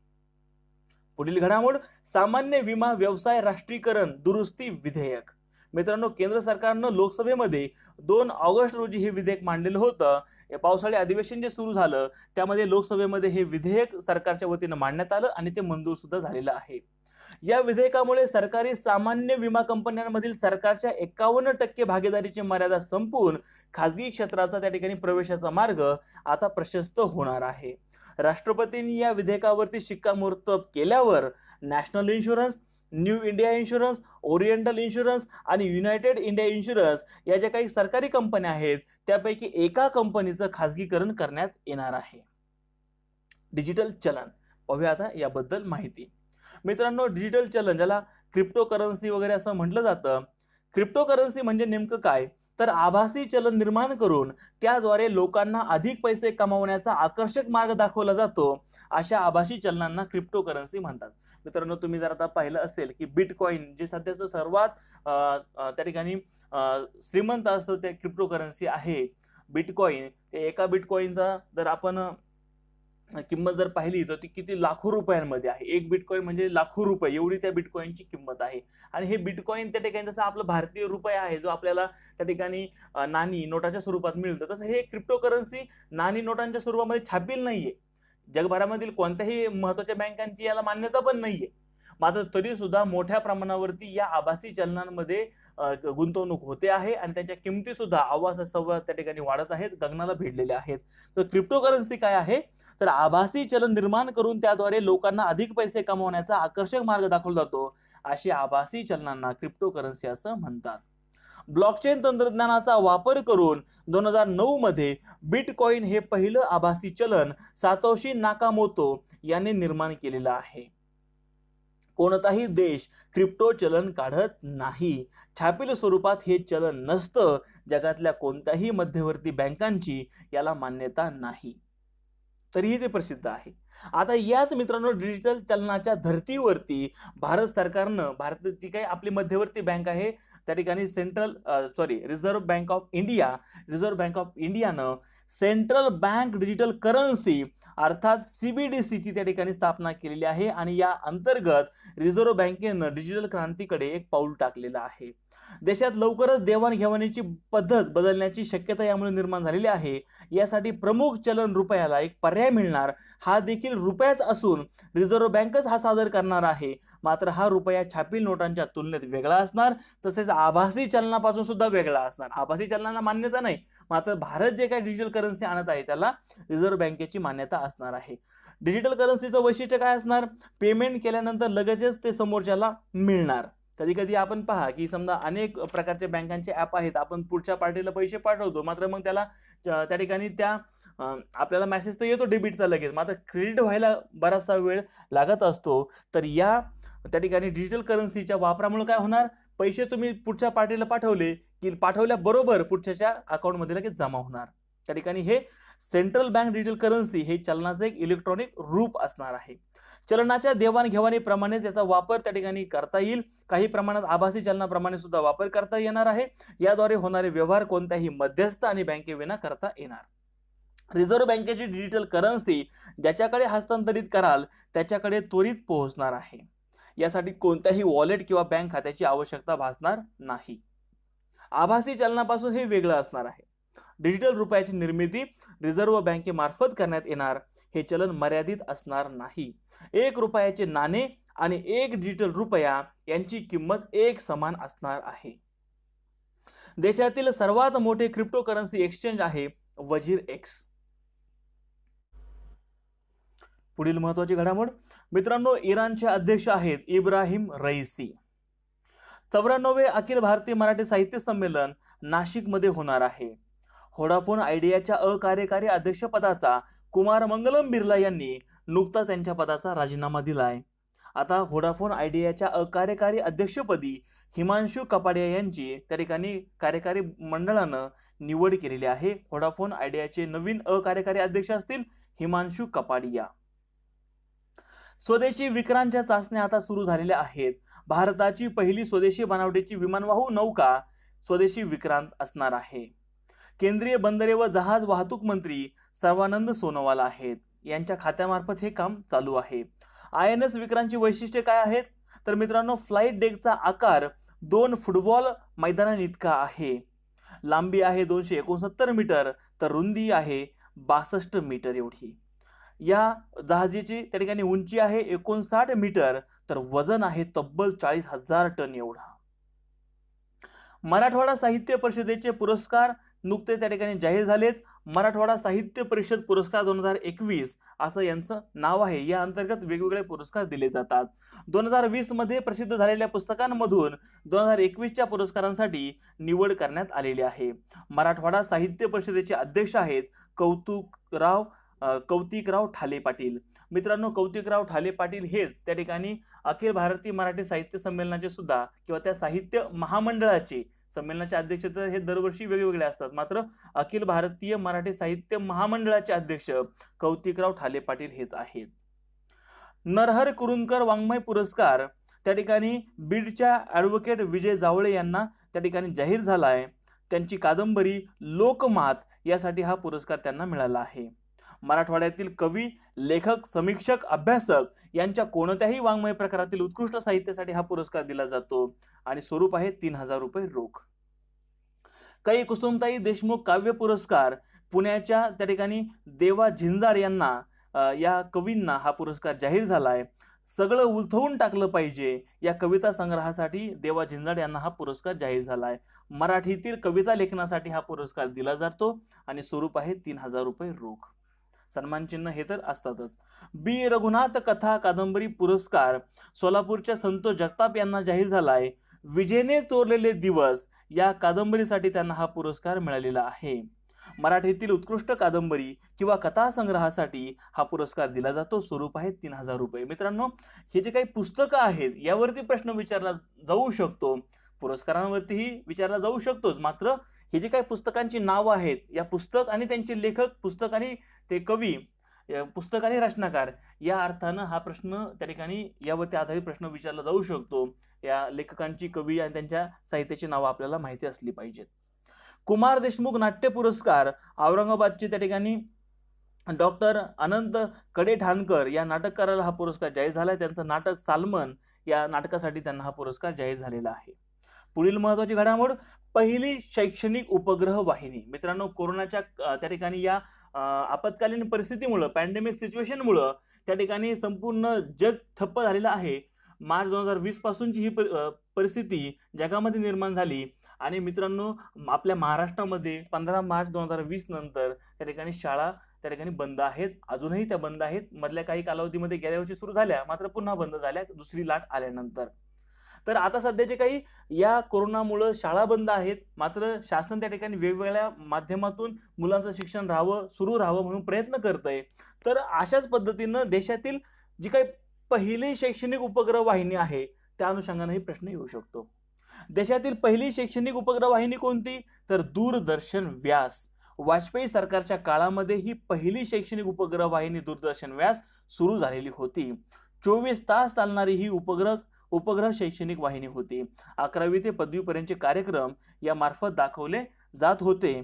पुढील घडामोड, सामान्य विमा व्यवसाय राष्ट्रीयकरण दुरुस्ती विधेयक. मित्रांनो, केंद्र सरकारनं लोकसभेमध्ये 2 ऑगस्ट रोजी हे विधेयक मांडलेलं होतं. पावसाळी अधिवेशन जे सुरू झालं त्यामध्ये लोकसभेमध्ये हे विधेयक सरकारच्या वतीनं मांडण्यात आलं आणि ते मंजूर सुद्धा झालेलं आहे. या विधेयकामुळे सरकारी सामान्य विमा कंपन्यांमधील सरकारच्या 51% भागीदारीची मर्यादा संपून खासगी क्षेत्राचा त्या ठिकाणी प्रवेशाचा मार्ग आता प्रशस्त होणार आहे. राष्ट्रपतींनी या विधेयकावरती शिक्कामोर्तब केल्यावर national insurance, new India insurance, oriental insurance आणि युनायटेड इंडिया इन्शुरन्स या ज्या काही सरकारी कंपन्या आहेत त्यापैकी एका कंपनीचं खासगीकरण करण्यात येणार आहे. डिजिटल चलन पाहूया आता याबद्दल माहिती. मित्रांनो, डिजिटल चलन ज्याला क्रिप्टोकरन्सी वगैरे असं म्हटलं जातं, क्रिप्टोकरन्सी म्हणजे नेमकं काय, तर आभासी चलन निर्माण करून त्याद्वारे लोकांना अधिक पैसे कमावण्याचा आकर्षक मार्ग दाखवला जातो, अशा आभासी चलनांना क्रिप्टोकरन्सी म्हणतात. मित्रांनो, तुम्ही जर आता पाहिलं असेल की बिटकॉइन जे सध्याचं सर्वात त्या ठिकाणी श्रीमंत असं ते क्रिप्टोकरन्सी आहे बिटकॉइन. ते एका बिटकॉइनचा जर आपण किंमत जर पाहिली तर ती किती लाखो रुपयांमध्ये आहे. एक बिटकॉइन म्हणजे लाखो रुपये एवढी त्या बिटकॉइनची किंमत आहे. आणि हे बिटकॉइन त्या ठिकाणी जसं आपलं भारतीय रुपया आहे जो आपल्याला त्या ठिकाणी नाणी नोटाच्या स्वरूपात मिळतं, तसं हे क्रिप्टोकरन्सी नाणी नोटांच्या स्वरूपामध्ये छापील नाहीये. जगभरामधील कोणत्याही महत्वाच्या बँकांची याला मान्यता पण नाहीये. मात्र तरी सुद्धा मोठ्या प्रमाणावरती या आभासी चलनांमध्ये गुंतवणूक होते आहे आणि त्यांच्या किमती सुद्धा आवाजासोबत त्या ठिकाणी वाढत आहेत, गगनाला भिडलेल्या आहेत. तर क्रिप्टोकरन्सी काय आहे, तर आभासी चलन निर्माण करून त्याद्वारे लोकांना अधिक पैसे कमवण्याचा आकर्षक मार्ग दाखवला जातो, अशी आभासी चलनांना क्रिप्टोकरन्सी असं म्हणतात. ब्लॉकचेन तंत्रज्ञानाचा वापर करून 2009 मध्ये बिटकॉइन हे पहिलं आभासी चलन सातोशी नाकामोतो यांनी निर्माण केलेलं आहे. कोणताही देश क्रिप्टो चलन काढत नाही. छापील स्वरूपात हे चलन नसतं. जगातल्या कोणत्याही मध्यवर्ती बँकांची याला मान्यता नाही, तरीही ते प्रसिद्ध आहे. आता याच मित्रांनो डिजिटल चलनाच्या धर्तीवरती भारत सरकारनं, भारताची काही आपली मध्यवर्ती बँक आहे त्या ठिकाणी रिझर्व्ह बँक ऑफ इंडियानं सेंट्रल बँक डिजिटल करन्सी अर्थात CBDCची त्या ठिकाणी स्थापना केलेली आहे. आणि या अंतर्गत रिझर्व्ह बँकेनं डिजिटल क्रांतीकडे एक पाऊल टाकलेलं आहे. देशात लवकरच देवाणघेवाणीची पद्धत बदलण्याची शक्यता यामुळे निर्माण झालेली आहे. यासाठी प्रमुख चलन रुपयाला एक पर्याय मिळणार. हा देखील रुपयाच असून रिझर्व्ह बँकच हा सादर करणार आहे. मात्र हा रुपया छापील नोटांच्या तुलनेत वेगळा असणार, तसेच आभासी चलनापासून सुद्धा वेगळा असणार. आभासी चलनाला मान्यता नाही, मात्र भारत जे काही डिजिटल करन्सी आणत आहे त्याला रिझर्व्ह बँकेची मान्यता असणार आहे. डिजिटल करन्सीचं वैशिष्ट्य काय असणार, पेमेंट केल्यानंतर लगेचच ते समोरच्याला मिळणार. कधी कधी आपण पहा की समजा अनेक प्रकारचे बँकांचे ऍप आहेत, आपण पुढच्या पार्टीला पैसे पाठवतो, मात्र मग त्याला त्या ठिकाणी आपल्याला मेसेज तर येतो डेबिटचा लगेच, मात्र क्रेडिट व्हायला बराचसा वेळ लागत असतो. तर या त्या ठिकाणी डिजिटल करन्सीच्या वापरामुळे काय होणार, पैसे तुम्ही पुढच्या पार्टीला पाठवले की पाठवल्याबरोबर पुढच्याच्या अकाउंटमध्ये लगेच जमा होणार. त्या ठिकाणी हे सेंट्रल बँक डिजिटल करन्सी हे चलनाचं एक इलेक्ट्रॉनिक रूप असणार आहे. चलनाच्या देवाणघेवाणीप्रमाणेच याचा वापर त्या ठिकाणी करता येईल. काही प्रमाणात आभासी चलनाप्रमाणे सुद्धा वापर करता येणार आहे. याद्वारे होणारे व्यवहार कोणत्याही मध्यस्थ आणि बँकेविना करता येणार. रिझर्व्ह बँकेची डिजिटल करन्सी ज्याच्याकडे हस्तांतरित कराल त्याच्याकडे त्वरित पोहोचणार आहे. यासाठी कोणत्याही वॉलेट किंवा बँक खात्याची आवश्यकता भासणार नाही. आभासी चलनापासून हे वेगळं असणार आहे. डिजिटल रुपयाची निर्मिती रिझर्व्ह बँकेमार्फत करण्यात येणार. हे चलन मर्यादित असणार नाही. 1 रुपयाचे नाणे आणि 1 डिजिटल रुपया यांची किंमत एक समान असणार आहे. देशातील सर्वात मोठे क्रिप्टोकरन्सी एक्सचेंज आहे वजीर एक्स. पुढील महत्वाची घडामोड मित्रांनो, इराणचे अध्यक्ष आहेत इब्राहिम रईसी. 94वे अखिल भारतीय मराठी साहित्य संमेलन नाशिकमध्ये होणार आहे. व्होडाफोन आयडियाच्या अकार्यकारी अध्यक्षपदाचा कुमार मंगलम बिर्ला यांनी नुकताच त्यांच्या पदाचा राजीनामा दिलाय. आता व्होडाफोन आयडियाच्या अकार्यकारी अध्यक्षपदी हिमांशू कपाडिया यांची त्या ठिकाणी कार्यकारी मंडळानं निवड केलेली आहे. व्होडाफोन आयडियाचे नवीन अकार्यकारी अध्यक्ष असतील हिमांशू कपाडिया. स्वदेशी विक्रांतच्या चाचण्या आता सुरू झालेल्या आहेत. भारताची पहिली स्वदेशी बनावटीची विमानवाहू नौका स्वदेशी विक्रांत असणार आहे. केंद्रीय बंदरे व जहाज वाहतूक मंत्री सर्वानंद सोनोवाल आहेत. यांच्या खात्यामार्फत हे काम चालू आहे. INS विक्रांतची वैशिष्ट्ये काय आहेत, तर मित्रांनो फ्लाइट डेकचा आकार 2 फुटबॉल मैदानाइतका आहे. लांबी आहे 269 मीटर तर रुंदी आहे 62 मीटर एवढी. या जहाजीची त्या ठिकाणी उंची आहे 59 मीटर तर वजन आहे तब्बल 40,000 टन एवढा. मराठवाडा साहित्य परिषदेचे पुरस्कार नुकते त्या ठिकाणी जाहीर झालेत. मराठवाडा साहित्य परिषद पुरस्कार 2021 असं यांचं नाव आहे. या अंतर्गत वेगवेगळे पुरस्कार दिले जातात. 2020 मध्ये प्रसिद्ध झालेल्या पुस्तकांमधून 2021च्या पुरस्कारांसाठी निवड करण्यात आलेली आहे. मराठवाडा साहित्य परिषदेचे अध्यक्ष आहेत कौतुकराव कौतिकराव ठाले पाटील. मित्रांनो, कौतिकराव ठाले पाटील हेच त्या ठिकाणी अखिल भारतीय मराठी साहित्य संमेलनाचे सुद्धा किंवा त्या साहित्य महामंडळाचे संमेलनाचे अध्यक्ष तर हे दरवर्षी वेगवेगळे असतात, मात्र अखिल भारतीय मराठी साहित्य महामंडळाचे अध्यक्ष कौतिकराव ठाले पाटील हेच आहेत. नरहर कुरुंदकर वाङ्मय पुरस्कार त्या ठिकाणी बीडच्या ॲडव्होकेट विजय जावळे यांना त्या ठिकाणी जाहीर झाला आहे. त्यांची कादंबरी लोकमात यासाठी हा पुरस्कार त्यांना मिळाला आहे. मराठवाड्यातील कवी, लेखक, समीक्षक, अभ्यासक यांच्या कोणत्याही वाङ्मय प्रकारातील उत्कृष्ट साहित्यासाठी हा पुरस्कार दिला जातो आणि स्वरूप आहे 3000 रुपये रोख. कै कुसुमताई देशमुख काव्य पुरस्कार पुण्याच्या त्या ठिकाणी देवा झिंजाड यांना या कवींना हा पुरस्कार जाहीर झाला आहे. सगळं उलथवून टाकलं पाहिजे या कविता संग्रहासाठी देवा झिंजाड यांना हा पुरस्कार जाहीर झाला आहे. मराठीतील कविता लेखनासाठी हा पुरस्कार दिला जातो आणि स्वरूप आहे 3000 रुपये रोख. सन्मान चिन्ह हे तर असतातच. बी रघुनाथ कथा कादंबरी पुरस्कार सोलापूरच्या संतोष जगताप यांना जाहीर झाला आहे. विजेने चोरलेले दिवस या कादंबरीसाठी त्यांना हा पुरस्कार मिळालेला आहे. मराठीतील उत्कृष्ट कादंबरी किंवा कथा संग्रहासाठी हा पुरस्कार दिला जातो. स्वरूप आहे 3000 रुपये. मित्रांनो, हे जे काही पुस्तकं आहेत यावरती प्रश्न विचारला जाऊ शकतो, पुरस्कारांवरतीही विचारला जाऊ शकतोच, मात्र हे जे काही पुस्तकांची नावं आहेत या पुस्तक आणि त्यांचे लेखक, पुस्तक आणि ते कवी, पुस्तक आणि रचनाकार या अर्थानं हा प्रश्न त्या ठिकाणी यावरती आधारित प्रश्न विचारला जाऊ शकतो. या लेखकांची, कवी आणि त्यांच्या साहित्याची नावं आपल्याला माहिती असली पाहिजेत. कुमार देशमुख नाट्य पुरस्कार औरंगाबादचे त्या ठिकाणी डॉक्टर अनंत कडेठाणकर या नाटककाराला हा पुरस्कार जाहीर झाला आहे. त्यांचं नाटक सालमन या नाटकासाठी त्यांना हा पुरस्कार जाहीर झालेला आहे. पुढील महत्त्वाची घडामोड, पहिली शैक्षणिक उपग्रह वाहिनी. मित्रांनो, कोरोनाच्या त्या ठिकाणी या आपत्कालीन परिस्थितीमुळं, पॅन्डेमिक सिच्युएशनमुळं त्या ठिकाणी संपूर्ण जग ठप्प झालेलं आहे. मार्च 2020 पासूनची ही परिस्थिती जगामध्ये निर्माण झाली आणि मित्रांनो, आपल्या महाराष्ट्रामध्ये 15 मार्च 2020 नंतर त्या ठिकाणी शाळा त्या ठिकाणी बंद आहेत. अजूनही त्या बंद आहेत. मधल्या काही कालावधीमध्ये गेल्या वर्षी सुरू झाल्या, मात्र पुन्हा बंद झाल्या दुसरी लाट आल्यानंतर. तर आता सध्याचे काही या कोरोनामुळे शाळा बंद आहेत, मात्र शासन त्या ठिकाणी वेगवेगळ्या माध्यमातून मुलांचं शिक्षण सुरू राहावं म्हणून प्रयत्न करतंय. तर अशाच पद्धतीनं देशातील जी काही पहिली शैक्षणिक उपग्रह वाहिनी आहे त्या अनुषंगाने ही प्रश्न येऊ शकतो. देशातील पहिली शैक्षणिक उपग्रह वाहिनी कोणती? तर दूरदर्शन व्यास. वाजपेयी सरकारच्या काळामध्ये ही पहिली शैक्षणिक उपग्रह वाहिनी दूरदर्शन व्यास सुरू झालेली होती. 24 तास चालणारी ही उपग्रह शैक्षणिक वाहिनी होती. 11वी ते पदवीपर्यंतचे कार्यक्रम या मार्फत दाखवले जात होते.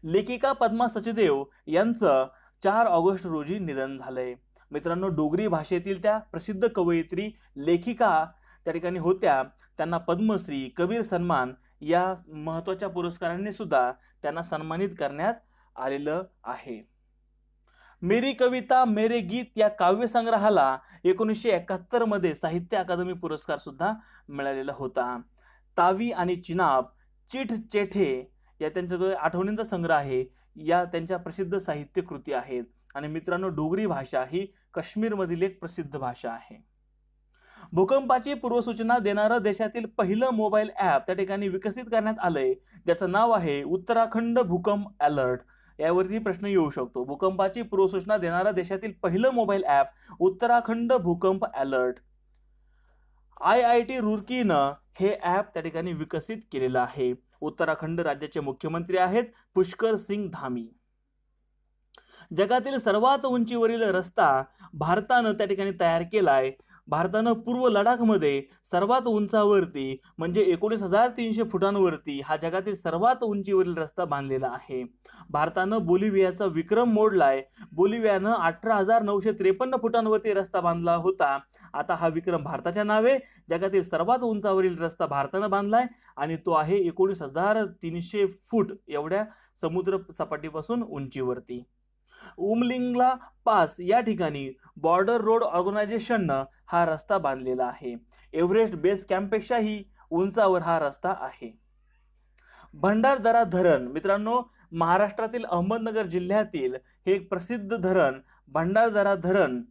लेखिका पद्मा सचदेव यांचं 4 ऑगस्ट रोजी निधन झालंय. मित्रांनो, डोगरी भाषेतील त्या प्रसिद्ध कवयित्री, लेखिका त्या ठिकाणी होत्या. त्यांना पद्मश्री, कबीर सन्मान या महत्त्वाच्या पुरस्कारांनी सुद्धा त्यांना सन्मानित करण्यात आलेलं आहे. मेरी कविता मेरे गीत या काव्यसंग्रहाला 1971 मध्ये साहित्य अकादमी पुरस्कार सुद्धा मिळालेला होता. तावी आणि चिनाब, चिठ चेठे या त्यांचा आठवणींचा संग्रह आहे. या त्यांच्या प्रसिद्ध साहित्य कृती आहेत. आणि मित्रांनो, डोगरी भाषा ही काश्मीरमधील एक प्रसिद्ध भाषा आहे. भूकंपाची पूर्वसूचना देणारं देशातील पहिलं मोबाईल ॲप त्या ठिकाणी विकसित करण्यात आलंय, ज्याचं नाव आहे उत्तराखंड भूकंप अलर्ट. यावरती प्रश्न येऊ शकतो. भूकंपाची पूर्वसूचना देणारं देशातील पहिलं मोबाईल ॲप उत्तराखंड भूकंप अलर्ट. IIT रुर्कीनं हे ॲप त्या ठिकाणी विकसित केलेलं आहे. उत्तराखंड राज्याचे मुख्यमंत्री आहेत पुष्कर सिंग धामी. जगातील सर्वात उंचीवरील रस्ता भारतानं त्या ठिकाणी तयार केलाय. भारतानं पूर्व लडाखमध्ये सर्वात उंचावरती म्हणजे 19,300 फुटांवरती हा जगातील सर्वात उंचीवरील रस्ता बांधलेला आहे. भारतानं बोलिव्हियाचा विक्रम मोडलाय. बोलिव्हियानं 18,953 फुटांवरती रस्ता बांधला होता. आता हा विक्रम भारताच्या नावे जगातील सर्वात उंचावरील रस्ता भारतानं बांधलाय आणि तो आहे 19,300 फूट एवढ्या समुद्र सपाटीपासून उंचीवरती. उमलिंगला पास या ठिकाणी बॉर्डर रोड ऑर्गनायझेशननं हा रस्ता बांधलेला आहे. एव्हरेस्ट बेस कॅम्पपेक्षाही उंचावर हा रस्ता आहे. भंडारदरा धरण. मित्रांनो, महाराष्ट्रातील अहमदनगर जिल्ह्यातील हे एक प्रसिद्ध धरण भंडारदरा धरण.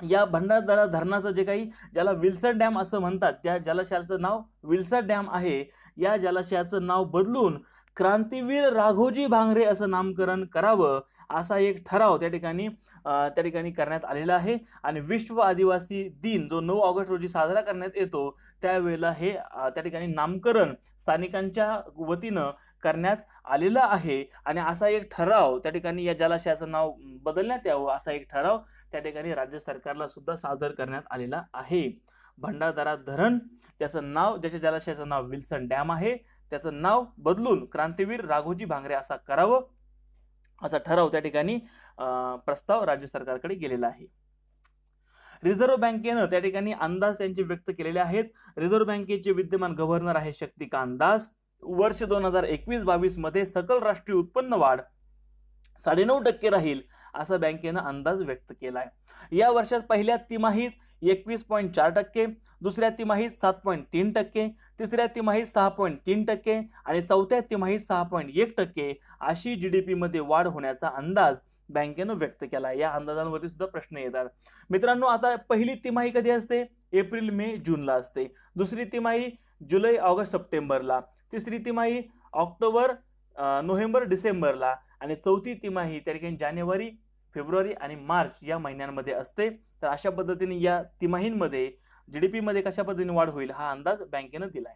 या भंडारदरा धरणाचं जे काही ज्याला विल्सन डॅम असं म्हणतात, त्या जलाशयाचं नाव विल्सन डॅम आहे. या जलाशयाचं नाव बदलून क्रांतीवीर राघोजी भांगरे असं नामकरण करावं असा एक ठराव त्या ठिकाणी करण्यात आलेला आहे। आणि विश्व आदिवासी दिन जो 9 ऑगस्ट रोजी साजरा करण्यात येतो त्यावेळेला हे त्या ठिकाणी नामकरण स्थानिकांच्या वतीनं करण्यात आलेला आहे। आणि असा एक ठराव त्या ठिकाणी या जलाशयाचं नाव बदलण्यात यावं असा एक ठराव त्या ठिकाणी राज्य सरकारला सुद्धा सादर करण्यात आलेला आहे। भंडारदरा धरण ज्याच्या जलाशयाचं नाव विल्सन डॅम आहे त्याचं नाव बदलून क्रांतीवीर राघोजी भांगरे असा करावं असा ठराव त्या ठिकाणी प्रस्ताव राज्य सरकारकडे गेलेला आहे। रिझर्व्ह बँकेनं त्या ठिकाणी अंदाज त्यांचे व्यक्त केलेले आहेत। रिझर्व्ह बँकेचे विद्यमान गव्हर्नर आहे शक्तिकांत दास। वर्ष 2021-22 मध्ये सकल राष्ट्रीय उत्पन्न वाढ 9.5% राहील असा बँकेनं अंदाज व्यक्त केलाय। या वर्षात पहिल्या तिमाहीत 21.4%, दुसऱ्या तिमाहीत 7.3%, तिसऱ्या तिमाहीत 6.3% आणि चौथ्या तिमाहीत 6.1% अशी जीडीपी मध्ये वाढ होण्याचा अंदाज बँकेनं व्यक्त केला। या अंदाजांवरती सुद्धा प्रश्न येतात मित्रांनो। आता पहिली तिमाही कधी असते? एप्रिल मे जूनला असते। दुसरी तिमाही जुलै ऑगस्ट सप्टेंबरला, तिसरी तिमाही ऑक्टोबर नोव्हेंबर डिसेंबरला आणि चौथी तिमाही त्या ठिकाणी जानेवारी फेब्रुवारी आणि मार्च या महिन्यांमध्ये असते। तर अशा पद्धतीने या तिमाहींमध्ये जीडीपी मध्ये कशा पद्धतीने वाढ होईल हा अंदाज बँकेनं दिलाय।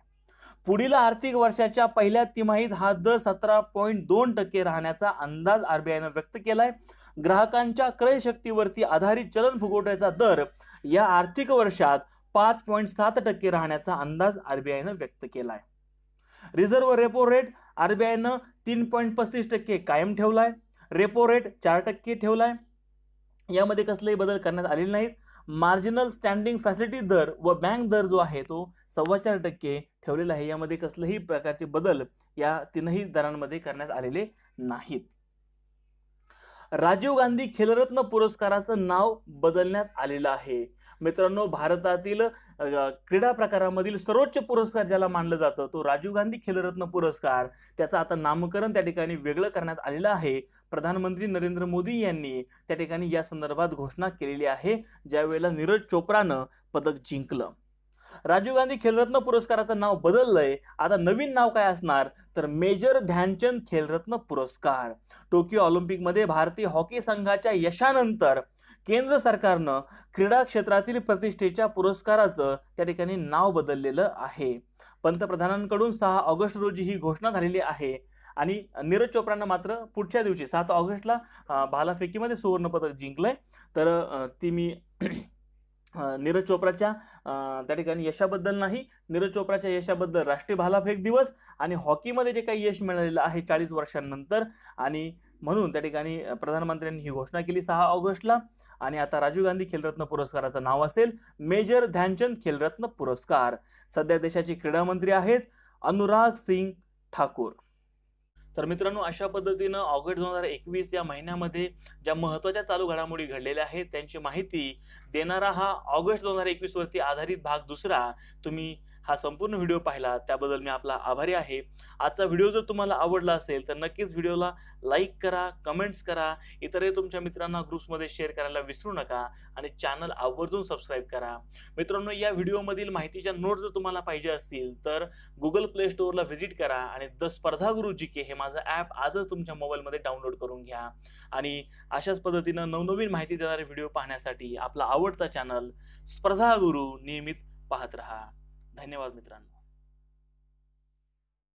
पुढील आर्थिक वर्षाच्या पहिल्या तिमाहीत हा दर 17.2% राहण्याचा अंदाज आरबीआयनं व्यक्त केलाय। ग्राहकांच्या क्रय शक्तीवरती आधारित चलन फुगवट्याचा दर या आर्थिक वर्षात 5.7% राहण्याचा अंदाज आरबीआयनं व्यक्त केलाय। रिझर्व्ह रेपो रेट आरबीआयनं 3.35% कायम ठेवलाय। रेपो रेट 4% ठेवलाय। यामध्ये कसलेही बदल करण्यात आलेले नाहीत। मार्जिनल स्टँडिंग फॅसिलिटी दर व बँक दर जो आहे तो 4.25% ठेवलेला आहे। यामध्ये कसलेही प्रकारचे बदल या तीनही दरांमध्ये करण्यात आलेले नाहीत। राजीव गांधी खेलरत्न पुरस्काराचं नाव बदलण्यात आलेलं आहे। मित्रांनो, भारतातील क्रीडा प्रकारामधील सर्वोच्च पुरस्कार ज्याला मानलं जातं तो राजीव गांधी खेलरत्न पुरस्कार, त्याचं आता नामकरण त्या ठिकाणी वेगळं करण्यात आलेलं आहे। प्रधानमंत्री नरेंद्र मोदी यांनी त्या ठिकाणी या संदर्भात घोषणा केलेली आहे ज्यावेळेला नीरज चोप्रानं पदक जिंकलं। राजीव गांधी खेलरत्न पुरस्काराचं नाव बदललंय। आता नवीन नाव काय असणार तर मेजर ध्यानचंद खेलरत्न पुरस्कार। टोकियो ऑलिम्पिक मध्ये भारतीय हॉकी संघाच्या यशानंतर केंद्र सरकारनं क्रीडा क्षेत्रातील प्रतिष्ठेच्या पुरस्काराचं त्या ठिकाणी नाव बदललेलं आहे। पंतप्रधानांकडून 6 ऑगस्ट रोजी ही घोषणा झालेली आहे आणि नीरज चोप्रानं मात्र पुढच्या दिवशी 7 ऑगस्टला भालाफेकीमध्ये सुवर्ण पदक जिंकलंय। तर ती मी नीरज चोप्राच्या त्या ठिकाणी यशाबद्दल नाही, नीरज चोप्राच्या यशाबद्दल राष्ट्रीय भालाफेक दिवस आणि हॉकीमध्ये जे काही यश मिळालेलं आहे 40 वर्षांनंतर, आणि म्हणून त्या ठिकाणी प्रधानमंत्र्यांनी ही घोषणा केली 6 ऑगस्टला। आणि आता राजीव गांधी खेलरत्न पुरस्काराचं नाव असेल मेजर ध्यानचंद खेलरत्न पुरस्कार। सध्या देशाचे क्रीडा मंत्री आहेत अनुराग सिंग ठाकूर। तर मित्रांनो, अशा पद्धतीनं ऑगस्ट 2021 या महिन्यामध्ये ज्या महत्त्वाच्या चालू घडामोडी घडलेल्या आहेत त्यांची माहिती देणारा हा ऑगस्ट 2021 वरती आधारित भाग दुसरा तुम्ही हा संपूर्ण व्हिडिओ पाहिला त्याबद्दल मी आपला आभारी आहे। आजचा व्हिडिओ जर तुम्हाला आवडला असेल तर नक्कीच व्हिडिओला लाईक करा, कमेंट्स करा, इतरही तुमच्या मित्रांना ग्रुप्समध्ये शेअर करायला विसरू नका आणि चॅनल आवर्जून सबस्क्राईब करा। मित्रांनो, या व्हिडिओमधील माहितीच्या नोट्स जर तुम्हाला पाहिजे असतील तर गुगल प्ले स्टोअरला व्हिजिट करा आणि द स्पर्धा गुरु जीके हे माझं ॲप आजच तुमच्या मोबाईलमध्ये डाउनलोड करून घ्या। आणि अशाच पद्धतीनं नवनवीन माहिती देणारे व्हिडिओ पाहण्यासाठी आपला आवडता चॅनल स्पर्धा गुरु नियमित पाहत रहा। धन्यवाद मित्रांनो।